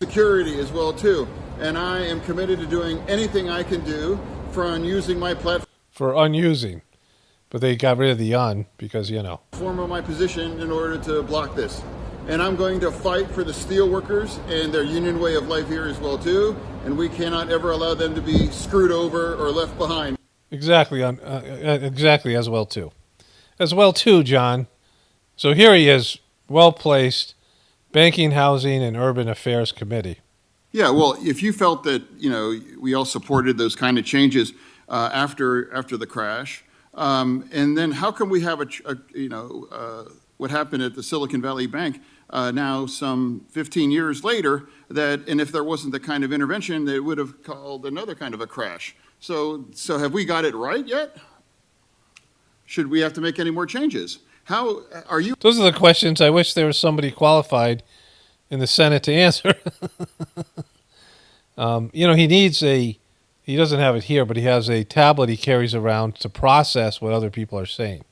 Speaker 4: Security as well, too. And I am committed to doing anything I can do from using my platform.
Speaker 1: For unusing. But they got rid of the because,
Speaker 4: Form of my position in order to block this. And I'm going to fight for the steel workers and their union way of life here as well, too. And we cannot ever allow them to be screwed over or left behind.
Speaker 1: Exactly. Exactly, as well, too. As well, too, John. So here he is, well-placed, Banking, Housing, and Urban Affairs Committee.
Speaker 4: Yeah, well, if you felt that, we all supported those kind of changes after the crash, and then how come we have what happened at the Silicon Valley Bank now some 15 years later, and if there wasn't the kind of intervention, they would have called another kind of a crash. So have we got it right yet? Should we have to make any more changes? How are you?
Speaker 1: Those are the questions I wish there was somebody qualified in the Senate to answer. He doesn't have it here, but he has a tablet he carries around to process what other people are saying.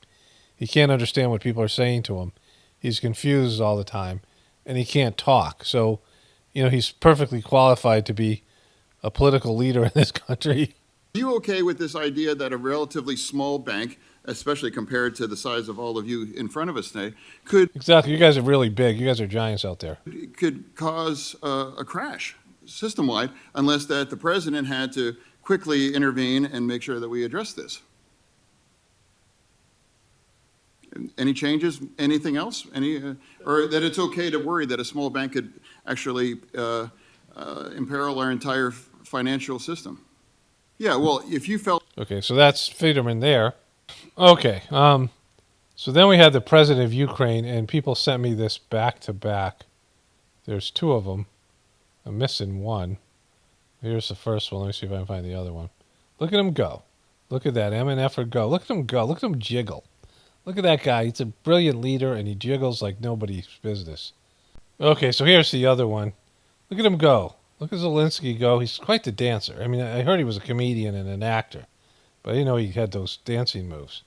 Speaker 1: He can't understand what people are saying to him. He's confused all the time, and he can't talk. So, he's perfectly qualified to be a political leader in this country.
Speaker 4: Are you okay with this idea that a relatively small bank, especially compared to the size of all of you in front of us today,
Speaker 1: Exactly. You guys are really big. You guys are giants out there.
Speaker 4: could cause a crash system-wide unless that the president had to quickly intervene and make sure that we address this? Any changes? Anything else? Or that it's okay to worry that a small bank could actually imperil our entire financial system? Yeah, well, if you felt...
Speaker 1: Okay, so that's Fetterman there. Okay, so then we had the president of Ukraine, and people sent me this back to back. There's two of them. I'm missing one. Here's the first one. Let me see if I can find the other one. Look at him go. Look at that MNF go. Look at him go. Look at him jiggle. Look at that guy. He's a brilliant leader, and he jiggles like nobody's business. Okay, so here's the other one. Look at him go. Look at Zelensky go. He's quite the dancer. I mean, I heard he was a comedian and an actor, but I didn't know he had those dancing moves.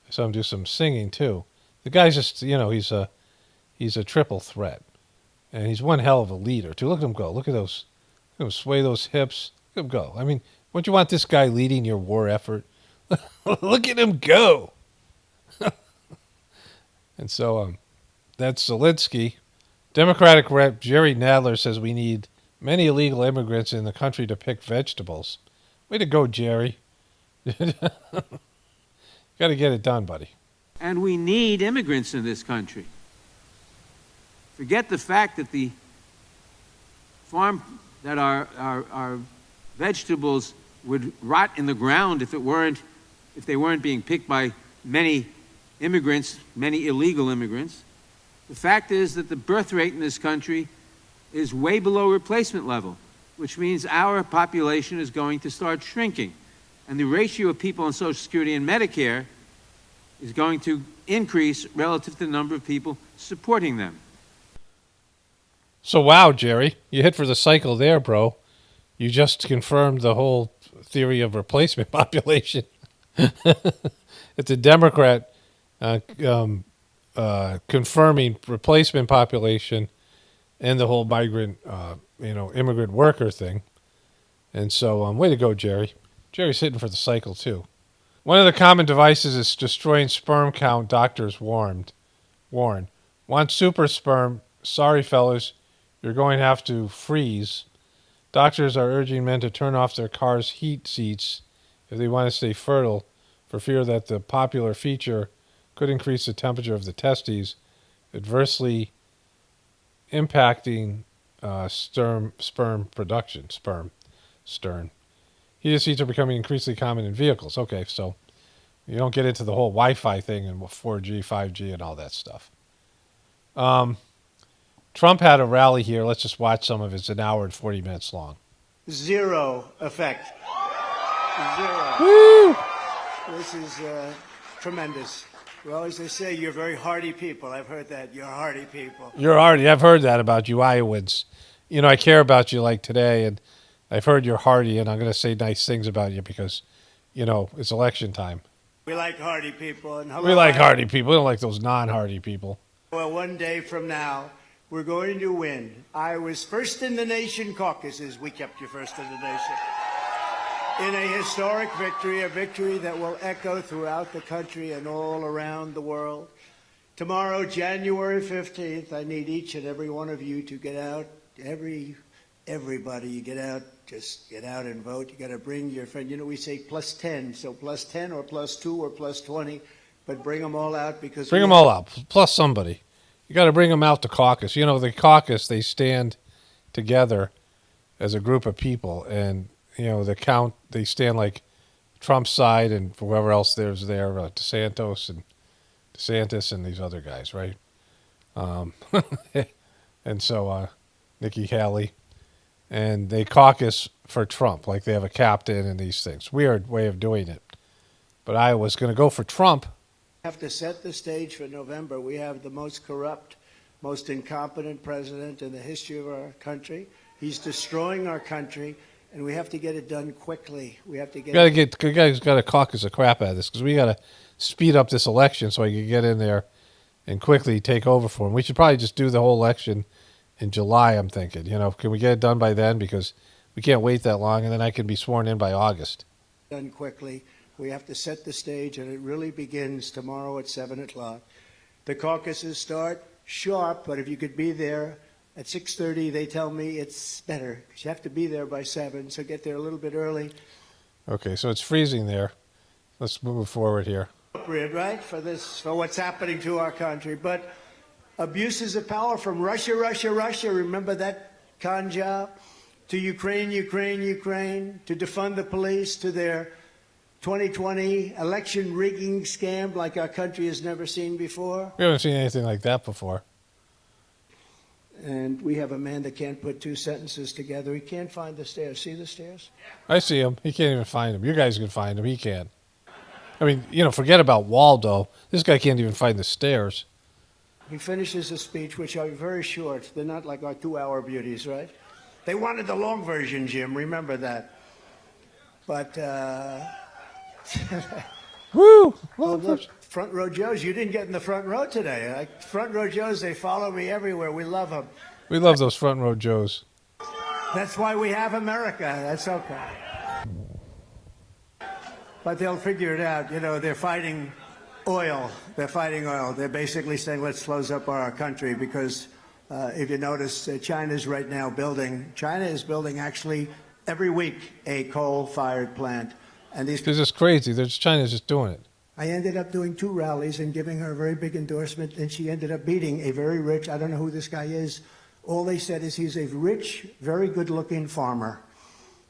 Speaker 1: I saw him do some singing, too. The guy's just, he's a triple threat. And he's one hell of a leader, too. Look at him go. Look at those. Look at him sway those hips. Look at him go. I mean, wouldn't you want this guy leading your war effort? Look at him go. And so that's Zelensky. Democratic Rep Jerry Nadler says we need many illegal immigrants in the country to pick vegetables. Way to go, Jerry. Got to get it done, buddy.
Speaker 5: And we need immigrants in this country. Forget the fact that the farm, that our vegetables would rot in the ground if they weren't being picked by many immigrants, many illegal immigrants. The fact is that the birth rate in this country is way below replacement level, which means our population is going to start shrinking. And the ratio of people on Social Security and Medicare is going to increase relative to the number of people supporting them.
Speaker 1: So, wow, Jerry, you hit for the cycle there, bro. You just confirmed the whole theory of replacement population. It's a Democrat confirming replacement population and the whole migrant, immigrant worker thing. And so, way to go, Jerry. Jerry's hitting for the cycle, too. One of the common devices is destroying sperm count, doctors warn. Want super sperm? Sorry, fellas, you're going to have to freeze. Doctors are urging men to turn off their car's heat seats if they want to stay fertile, for fear that the popular feature could increase the temperature of the testes, adversely impacting sperm production. Heated seats are becoming increasingly common in vehicles. Okay, so you don't get into the whole Wi-Fi thing and 4G, 5G, and all that stuff. Trump had a rally here. Let's just watch some of it. It's an hour and 40 minutes long.
Speaker 6: Zero effect. Zero.
Speaker 1: Woo!
Speaker 6: This is tremendous. Well, as they say, you're very hardy people. I've heard that. You're hardy people.
Speaker 1: You're hardy. I've heard that about you Iowans. I care about you like today, and I've heard you're hardy, and I'm going to say nice things about you because, it's election time.
Speaker 6: We like hardy people. And hello,
Speaker 1: We like hardy people. We don't like those non-hardy people.
Speaker 6: Well, one day from now, we're going to win. Iowa's first in the nation caucuses. We kept you first in the nation. In a historic victory, a victory that will echo throughout the country and all around the world. Tomorrow, January 15th, I need each and every one of you to get out. Everybody, you get out. Just get out and vote. You got to bring your friend. We say plus 10, so plus 10 or plus 2 or plus 20, but bring them all out because
Speaker 1: bring them all out. Plus somebody. You got to bring them out to caucus. The caucus, they stand together as a group of people, and they stand like Trump's side and whoever else there's there, DeSantis and these other guys, right? And so Nikki Haley, and they caucus for Trump, like they have a captain and these things. Weird way of doing it. But I was going to go for Trump.
Speaker 6: Have to set the stage for November. We have the most corrupt, most incompetent president in the history of our country. He's destroying our country, and we have to get it done quickly. We have to get.
Speaker 1: You guys got to caucus the crap out of this because we got to speed up this election so I can get in there and quickly take over for him. We should probably just do the whole election in July. I'm thinking, can we get it done by then? Because we can't wait that long, and then I can be sworn in by August.
Speaker 6: Done quickly. We have to set the stage, and it really begins tomorrow at 7 o'clock. The caucuses start sharp, but if you could be there at 6:30, they tell me it's better because you have to be there by 7, so get there a little bit early.
Speaker 1: Okay, so it's freezing there. Let's move forward here.
Speaker 6: Appropriate, right, for what's happening to our country. But abuses of power from Russia, remember that con job? To Ukraine, to defund the police, to their 2020 election rigging scam like our country has never seen before.
Speaker 1: We haven't seen anything like that before.
Speaker 6: And we have a man that can't put two sentences together. He can't find the stairs. See the stairs?
Speaker 1: I see him. He can't even find them. You guys can find him. He can't. I mean, forget about Waldo. This guy can't even find the stairs.
Speaker 6: He finishes a speech, which are very short. They're not like our 2-hour beauties, right? They wanted the long version, Jim. Remember that. But,
Speaker 1: Woo!
Speaker 6: well, look, front row Joes, you didn't get in the front row today. Front row Joes, they follow me everywhere. We love them.
Speaker 1: We love those front row Joes.
Speaker 6: That's why we have America. That's okay. But they'll figure it out. They're fighting oil. They're basically saying, let's close up our country because if you notice, China is building actually every week a coal-fired plant. And
Speaker 1: This is crazy. China's just doing it.
Speaker 6: I ended up doing 2 rallies and giving her a very big endorsement, and she ended up beating a very rich, I don't know who this guy is. All they said is he's a rich, very good-looking farmer.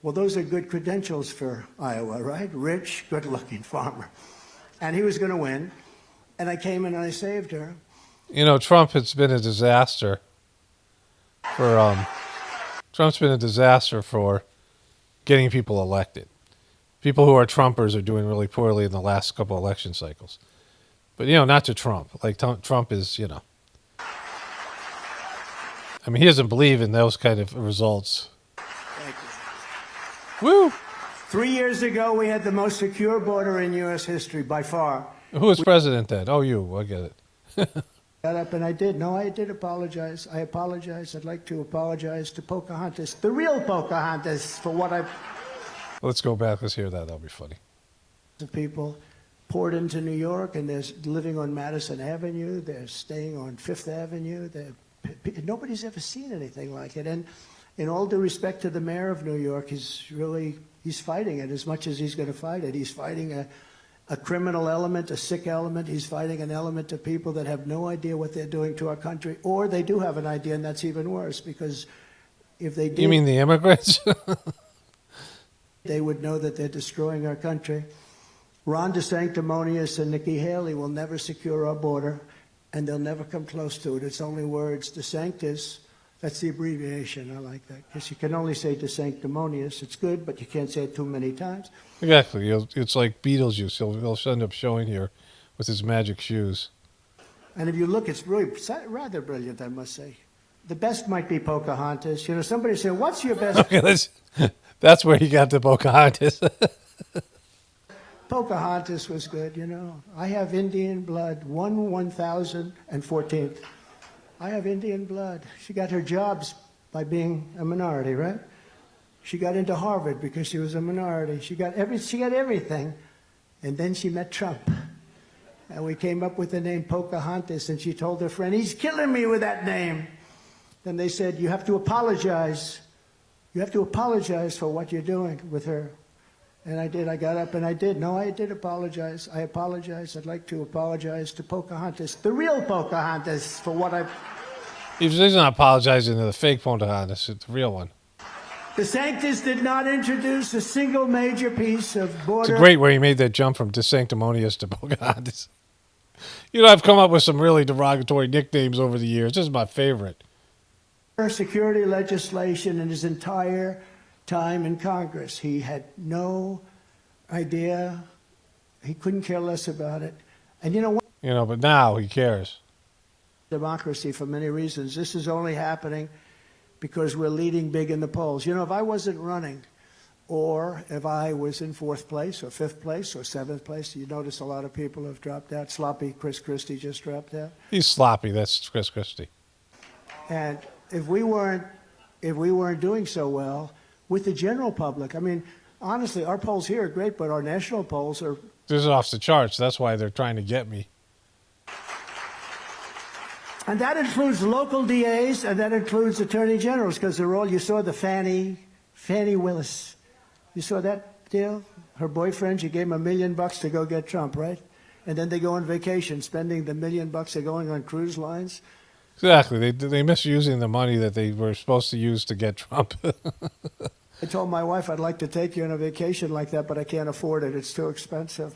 Speaker 6: Well, those are good credentials for Iowa, right? Rich, good-looking farmer. And he was going to win, and I came in and I saved her.
Speaker 1: Trump has been a disaster for getting people elected. People who are Trumpers are doing really poorly in the last couple election cycles. But, not to Trump. Like, Trump is, I mean, he doesn't believe in those kind of results.
Speaker 6: Thank you.
Speaker 1: Woo!
Speaker 6: 3 years ago, we had the most secure border in U.S. history by far.
Speaker 1: Who was president then? Oh, you. I get it.
Speaker 6: Got up and I did. No, I did apologize. I apologize. I'd like to apologize to Pocahontas, the real Pocahontas, for what I've...
Speaker 1: Let's go back. Let's hear that. That'll be funny.
Speaker 6: The people poured into New York, and they're living on Madison Avenue. They're staying on Fifth Avenue. Nobody's ever seen anything like it. And in all due respect to the mayor of New York, he's fighting it as much as he's going to fight it. He's fighting a criminal element, a sick element. He's fighting an element of people that have no idea what they're doing to our country, or they do have an idea, and that's even worse, because if they did...
Speaker 1: You mean the immigrants?
Speaker 6: They would know that they're destroying our country. Ron DeSanctimonious and Nikki Haley will never secure our border, and they'll never come close to it. It's only words. DeSanctis, that's the abbreviation. I like that, because you can only say DeSanctimonious. It's good, but you can't say it too many times.
Speaker 1: Exactly. It's like Beetlejuice. He'll end up showing here with his magic shoes.
Speaker 6: And if you look, it's really rather brilliant, I must say. The best might be Pocahontas. Somebody said, what's your best...
Speaker 1: Okay, that's where he got the Pocahontas.
Speaker 6: Pocahontas was good, I have Indian blood, 1,014th. I have Indian blood. She got her jobs by being a minority, right? She got into Harvard because she was a minority. She got everything. And then she met Trump. And we came up with the name Pocahontas, and she told her friend, he's killing me with that name. Then they said, you have to apologize. You have to apologize for what you're doing with her. And I did. I got up and I did. No, I did apologize. I apologize. I'd like to apologize to Pocahontas, the real Pocahontas, for what I've...
Speaker 1: He's not apologizing to the fake Pocahontas. It's the real one.
Speaker 6: DeSantis did not introduce a single major piece of border.
Speaker 1: It's great where he made that jump from DeSanctimonious to Pocahontas. You know, I've come up with some really derogatory nicknames over the years. This is my favorite.
Speaker 6: Security legislation in his entire time in Congress. He had no idea. He couldn't care less about it. And you know what?
Speaker 1: You know, but now he cares.
Speaker 6: Democracy for many reasons. This is only happening because we're leading big in the polls. You know, if I wasn't running, or if I was in 4th place or 5th place or 7th place, you notice a lot of people have dropped out. Sloppy Chris Christie just dropped out.
Speaker 1: He's sloppy. That's Chris Christie.
Speaker 6: And if we weren't doing so well with the general public, I mean, honestly, our polls here are great, but our national polls are.
Speaker 1: This is off the charts. That's why they're trying to get me.
Speaker 6: And that includes local DAs, and that includes attorney generals, because they're all, you saw the Fannie Willis. You saw that deal? Her boyfriend, she gave him $1 million to go get Trump, right? And then they go on vacation, spending the $1 million they're going on cruise lines.
Speaker 1: Exactly. They misusing the money that they were supposed to use to get Trump.
Speaker 6: I told my wife, I'd like to take you on a vacation like that, but I can't afford it. It's too expensive.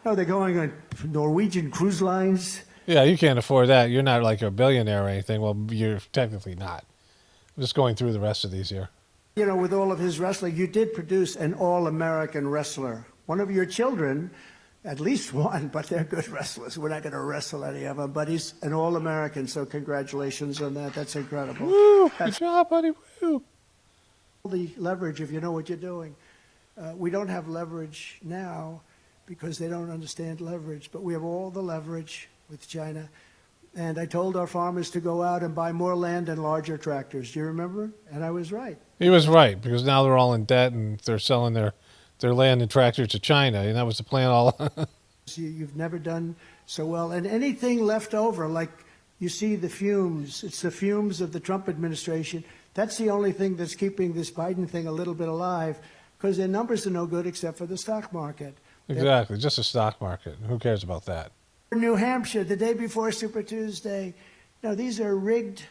Speaker 6: No, they're going on Norwegian cruise lines.
Speaker 1: Yeah, you can't afford that. You're not like a billionaire or anything. Well, you're technically not. I'm just going through the rest of these here.
Speaker 6: You know, with all of his wrestling, you did produce an all-American wrestler. One of your children, at least one, but they're good wrestlers. We're not going to wrestle any of them, but he's an all-American, so congratulations on that. That's incredible.
Speaker 1: Woo! Good job, buddy. Woo!
Speaker 6: The leverage, if you know what you're doing. We don't have leverage now because they don't understand leverage, but we have all the leverage with China. And I told our farmers to go out and buy more land and larger tractors. Do you remember? And I was right.
Speaker 1: He was right, because now they're all in debt and they're selling their land and tractors to China, and that was the plan all.
Speaker 6: You've never done so well. And anything left over, like you see the fumes, it's the fumes of the Trump administration. That's the only thing that's keeping this Biden thing a little bit alive, because their numbers are no good except for the stock market.
Speaker 1: Exactly, just the stock market. Who cares about that?
Speaker 6: New Hampshire, the day before Super Tuesday. No, these are rigged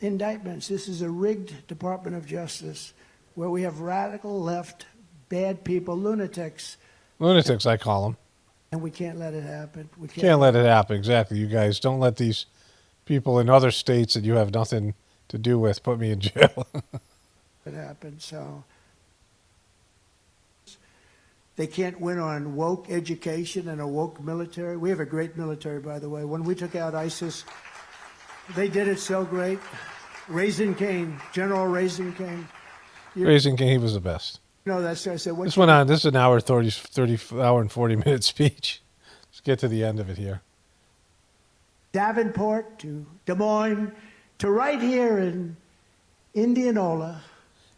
Speaker 6: indictments. This is a rigged Department of Justice where we have radical left, bad people, lunatics.
Speaker 1: Lunatics, I call them.
Speaker 6: And we can't let it happen. We
Speaker 1: Can't let it happen, exactly. You guys don't let these people in other states that you have nothing to do with put me in jail.
Speaker 6: It happened, so. They can't win on woke education and a woke military. We have a great military, by the way. When we took out ISIS, they did it so great. Raising Cane, General Raising Cane.
Speaker 1: Raising Cane, he was the best.
Speaker 6: No, that's I said.
Speaker 1: This went on. This is an hour 40 minute speech. Let's get to the end of it here.
Speaker 6: Davenport to Des Moines to right here in Indianola.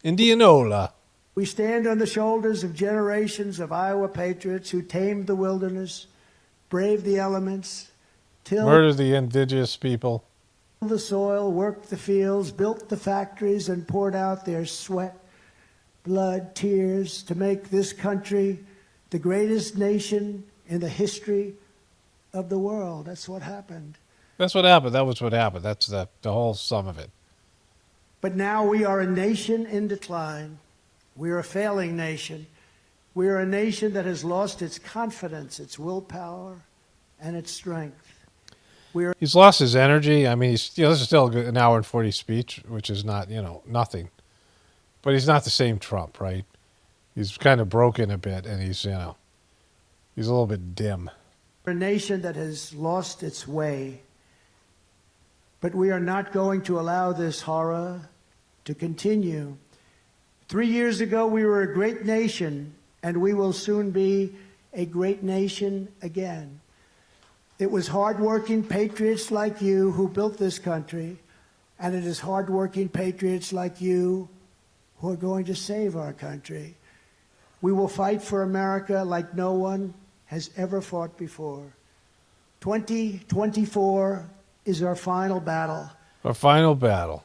Speaker 1: Indianola.
Speaker 6: We stand on the shoulders of generations of Iowa patriots who tamed the wilderness, braved the elements, tilled
Speaker 1: Murdered the indigenous people.
Speaker 6: the soil, worked the fields, built the factories, and poured out their sweat, blood, tears to make this country the greatest nation in the history of the world. That's what happened.
Speaker 1: That's what happened. That was what happened. That's the whole sum of it.
Speaker 6: But now we are a nation in decline. We are a failing nation. We are a nation that has lost its confidence, its willpower, and its strength.
Speaker 1: He's lost his energy. I mean, this is still an hour and 40 speech, which is not, nothing. But he's not the same Trump, right? He's kind of broken a bit, and he's a little bit dim.
Speaker 6: We're a nation that has lost its way. But we are not going to allow this horror to continue. 3 years ago, we were a great nation, and we will soon be a great nation again. It was hardworking patriots like you who built this country, and it is hardworking patriots like you who are going to save our country. We will fight for America like no one has ever fought before. 2024 is our final battle.
Speaker 1: Our final battle.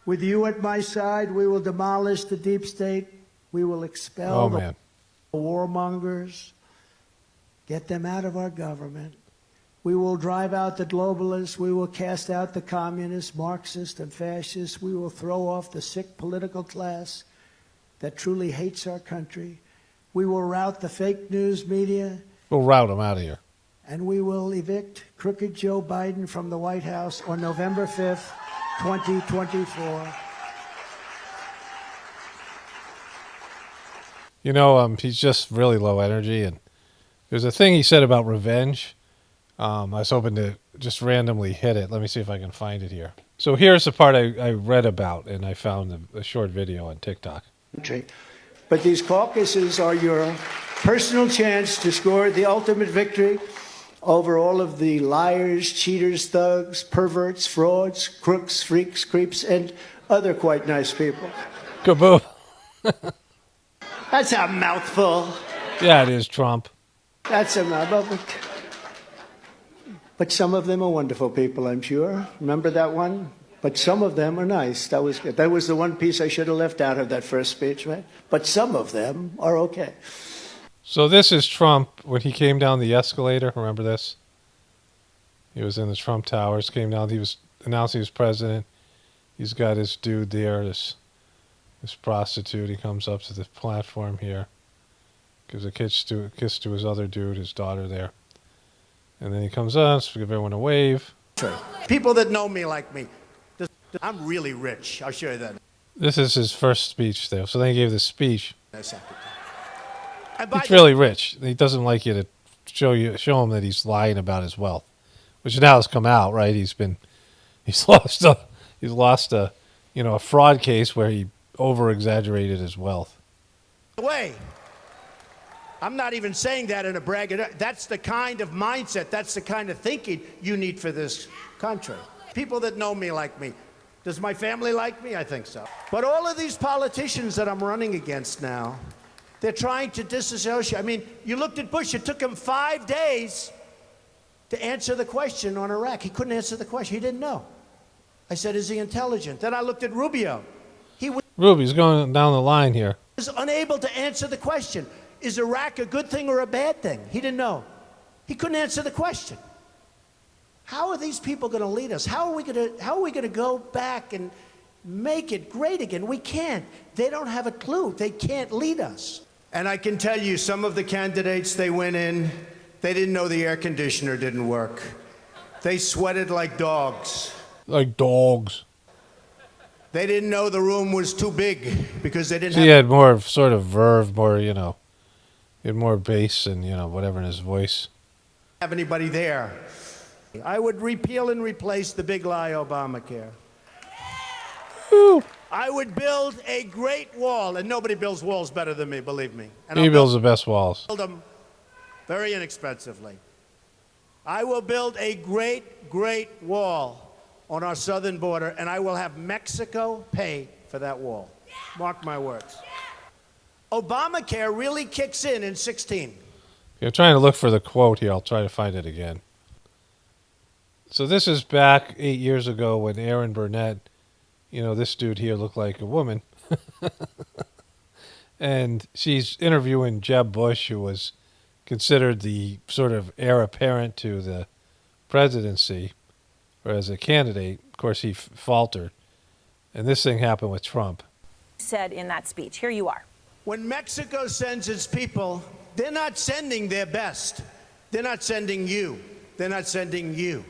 Speaker 6: With you at my side, we will demolish the deep state. We will expel the warmongers, get them out of our government. We will drive out the globalists. We will cast out the communists, Marxists, and fascists. We will throw off the sick political class that truly hates our country. We will rout the fake news media.
Speaker 1: We'll rout him out of here.
Speaker 6: And we will evict crooked Joe Biden from the White House on November 5th, 2024.
Speaker 1: You know, he's just really low energy. And there's a thing he said about revenge. I was hoping to just randomly hit it. Let me see if I can find it here. So here's the part I read about, and I found a short video on TikTok.
Speaker 6: But these caucuses are your personal chance to score the ultimate victory over all of the liars, cheaters, thugs, perverts, frauds, crooks, freaks, creeps, and other quite nice people.
Speaker 1: Kaboom.
Speaker 6: That's a mouthful.
Speaker 1: Yeah, it is, Trump.
Speaker 6: That's a mouthful. But some of them are wonderful people, I'm sure. Remember that one? But some of them are nice. That was good. That was the one piece I should have left out of that first speech, right? But some of them are okay.
Speaker 1: So this is Trump when he came down the escalator. Remember this? He was in the Trump Towers, came down. He was announcing he was president. He's got his dude there, this prostitute. He comes up to the platform here, gives a kiss to his other dude, his daughter there. And then he comes up, so give everyone a wave.
Speaker 6: People that know me like me. I'm really rich. I'll show you that.
Speaker 1: This is his first speech there. So then he gave this speech.
Speaker 6: He's
Speaker 1: really rich. He doesn't like you to show him that he's lying about his wealth, which now has come out, right? He's lost a fraud case where he over exaggerated his wealth.
Speaker 6: Way. I'm not even saying that in a brag. That's the kind of mindset, that's the kind of thinking you need for this country. People that know me like me. Does my family like me? I think so. But all of these politicians that I'm running against now, they're trying to disassociate. I mean, you looked at Bush. It took him 5 days to answer the question on Iraq. He couldn't answer the question. He didn't know. I said, is he intelligent? Then I looked at Rubio.
Speaker 1: Ruby's going down the line here.
Speaker 6: Was unable to answer the question. Is Iraq a good thing or a bad thing? He didn't know. He couldn't answer the question. How are these people going to lead us? How are we going to go back and make it great again? We can't. They don't have a clue. They can't lead us. And I can tell you, some of the candidates, they went in, they didn't know the air conditioner didn't work. They sweated like dogs.
Speaker 1: Like dogs.
Speaker 6: They didn't know the room was too big because they didn't
Speaker 1: He had more sort of verve, more, he had more bass and, whatever in his voice.
Speaker 6: Have anybody there. I would repeal and replace the big lie Obamacare.
Speaker 1: Woo.
Speaker 6: I would build a great wall, and nobody builds walls better than me, believe me. And
Speaker 1: He builds the best walls.
Speaker 6: Build them very inexpensively. I will build a great, great wall on our southern border, and I will have Mexico pay for that wall. Mark my words. Obamacare really kicks in 16.
Speaker 1: I'm trying to look for the quote here. I'll try to find it again. So this is back 8 years ago when Aaron Burnett, this dude here looked like a woman. And she's interviewing Jeb Bush, who was considered the sort of heir apparent to the presidency, or as a candidate. Of course, he faltered. And this thing happened with Trump.
Speaker 7: Said in that speech. Here you are.
Speaker 6: When Mexico sends its people, they're not sending their best. They're not sending you. They're not sending you.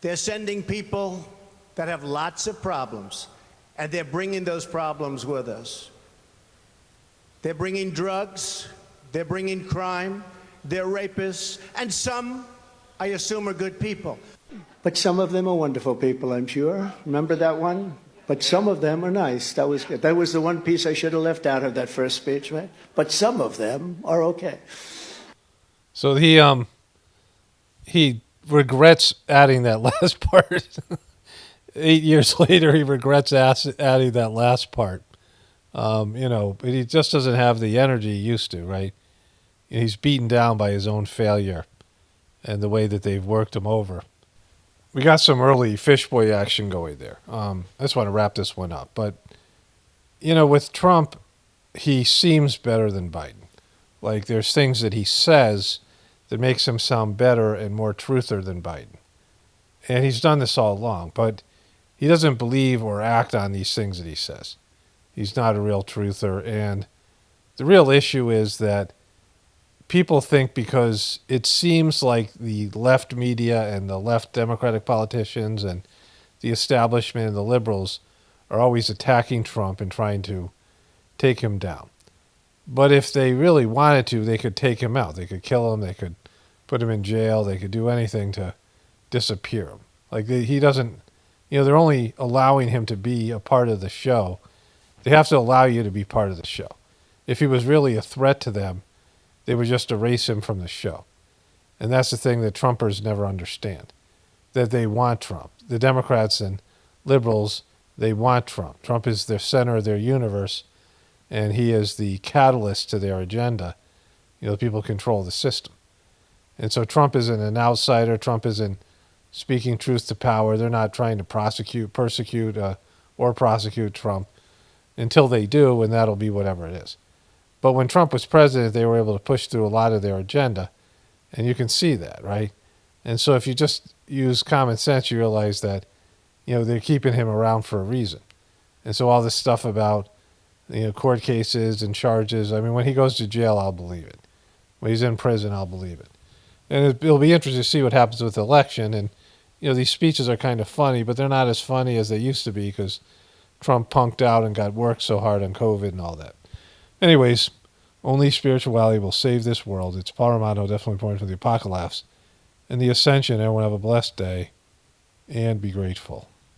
Speaker 6: They're sending people that have lots of problems, and they're bringing those problems with us. They're bringing drugs, they're bringing crime, they're rapists, and some, I assume, are good people. But some of them are wonderful people, I'm sure. Remember that one? But some of them are nice. That was good. That was the one piece I should have left out of that first speech, right? But some of them are okay.
Speaker 1: So he regrets adding that last part. 8 years later, he regrets adding that last part. But he just doesn't have the energy he used to, right? He's beaten down by his own failure and the way that they've worked him over. We got some early fishboy action going there. I just want to wrap this one up. But, with Trump, he seems better than Biden. Like, there's things that he says that makes him sound better and more truther than Biden. And he's done this all along, but he doesn't believe or act on these things that he says. He's not a real truther. And the real issue is that people think because it seems like the left media and the left Democratic politicians and the establishment and the liberals are always attacking Trump and trying to take him down. But if they really wanted to, they could take him out. They could kill him. They could put him in jail. They could do anything to disappear him. Like he doesn't, they're only allowing him to be a part of the show. They have to allow you to be part of the show. If he was really a threat to them, they would just erase him from the show. And that's the thing that Trumpers never understand, that they want Trump. The Democrats and liberals, they want Trump. Trump is their center of their universe, and he is the catalyst to their agenda. People control the system. And so Trump isn't an outsider. Trump isn't speaking truth to power. They're not trying to persecute Trump until they do, and that'll be whatever it is. But when Trump was president, they were able to push through a lot of their agenda, and you can see that, right? And so if you just use common sense, you realize that, they're keeping him around for a reason. And so all this stuff about, court cases and charges, when he goes to jail, I'll believe it. When he's in prison, I'll believe it. And it'll be interesting to see what happens with the election. And, these speeches are kind of funny, but they're not as funny as they used to be because Trump punked out and got worked so hard on COVID and all that. Anyways, only spirituality will save this world. It's Paul Romano, definitely pointing for the apocalypse and the ascension. Everyone have a blessed day and be grateful.